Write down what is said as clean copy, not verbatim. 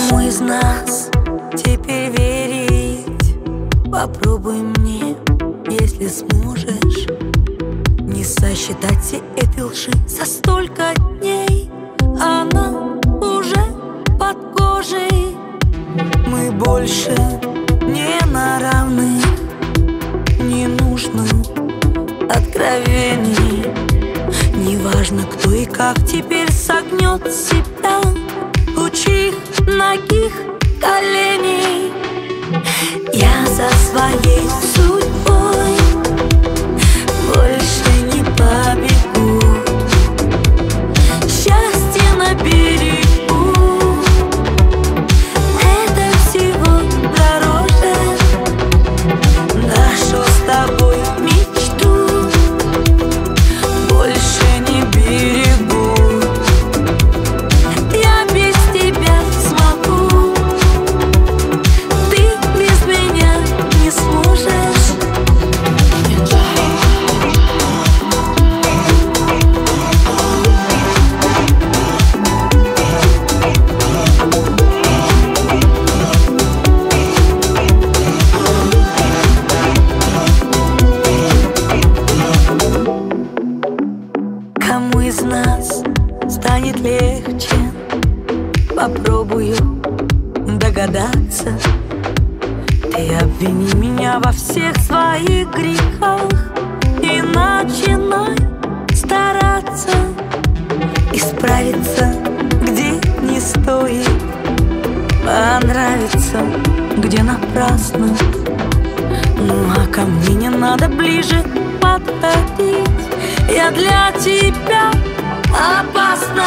Кому из нас теперь верить? Попробуй мне, если сможешь, не сосчитать все эти лжи за столько дней. Она уже под кожей. Мы больше не на равных, не нужно откровений. Неважно, кто и как теперь согнет себя у чьих ногих коленей. Я за своей судьбой больше не побегу. Счастье на берегу — это всего дороже нашу с тобой мечту. Больше не берегу. Я без тебя смогу, ты без меня не сможешь. Кому из нас станет легче? Попробую догадаться. Ты обвини меня во всех своих грехах и начинай стараться исправиться, где не стоит, понравиться, где напрасно. Ну а ко мне не надо ближе подходить, я для тебя опасна.